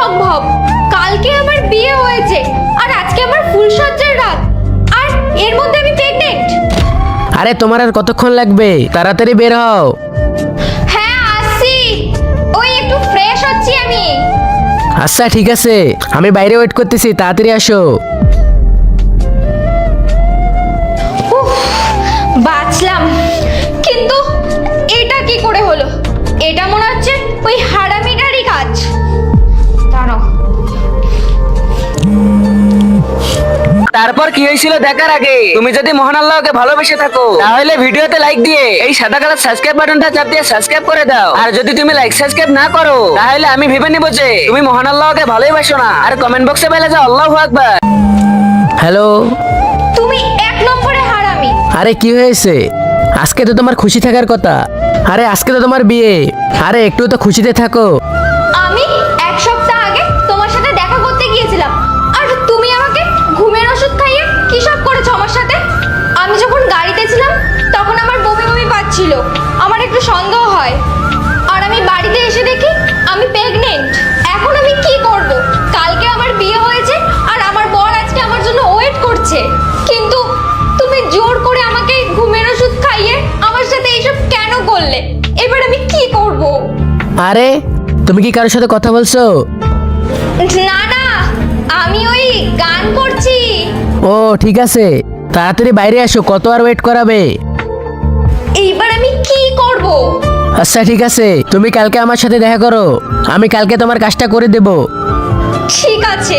সম্ভব? কালকে আমার বিয়ে হয়েছে আর আজকে আমার ফুলসজ্জার রাত, আর এর মধ্যে আমি প্রেগনেন্ট। আরে তোমার আর কতক্ষণ লাগবে? তাড়াতাড়ি বের হও। হ্যাঁ আসছি, ওই একটু ফ্রেশ হচ্ছি আমি। আচ্ছা ঠিক আছে, আমি বাইরে ওয়েট করতেছি, তাড়াতাড়ি আসো। উফ, বাঁচলাম। কিন্তু এটা কি করে হলো? এটা মনে হচ্ছে ওই হারামিটারই কাজ। দাঁড়াও। তারপর কি হয়েছিল দেখার আগে তুমি যদি মহান আল্লাহকে ভালোবেসে থাকো তাহলে ভিডিওতে লাইক দিয়ে এই সাদা কালার সাবস্ক্রাইব বাটনটা চাপ দিয়ে সাবস্ক্রাইব করে দাও। আর যদি তুমি লাইক সাবস্ক্রাইব না করো তাহলে আমি ভেবে নিব যে তুমি মহান আল্লাহকে ভালোবাসো না। আর কমেন্ট বক্সে বলে যাও আল্লাহু আকবার। হ্যালো, তুমি এক নম্বরে হারামি। আরে কি হয়েছে? আজকে তো তোমার খুশি থাকার কথা। আরে আজকে তো তোমার বিয়ে। আরে একটু তো খুশিতে থাকো। আমি এক সপ্তাহ আগে তোমার সাথে দেখা করতে গিয়েছিলাম, আর তুমি আমাকে ঘুমের ওষুধ খাইয়ে কি সব করেছো আমার সাথে। আমি যখন গাড়িতে ছিলাম তখন আমার বমি বমি পাচ্ছিল, আমার একটু সন্দেহ হয়। আর আমি বাড়িতে এসে দেখি আমি প্রেগনেন্ট। এখন আমি কি করব? কালকে আমার বিয়ে হয়েছে আর আমার বর আজকে আমার জন্য ওয়েট করছে, কিন্তু তুমি জোর করে আমাকে ঘুমের ওষুধ খাইয়ে আমার সাথে এইসব কেন করলে? এবার আমি কি করব? আরে তুমি কি কারোর সাথে কথা বলছো? না না, আমি ওই গান করছি। ও ঠিক আছে, তাড়াতাড়ি বাইরে আসো, কত আর ওয়েট করাবে? এইবার আমি কি করব? আচ্ছা ঠিক আছে, তুমি কালকে আমার সাথে দেখা করো, আমি কালকে তোমার কাজটা করে দেব। ঠিক আছে।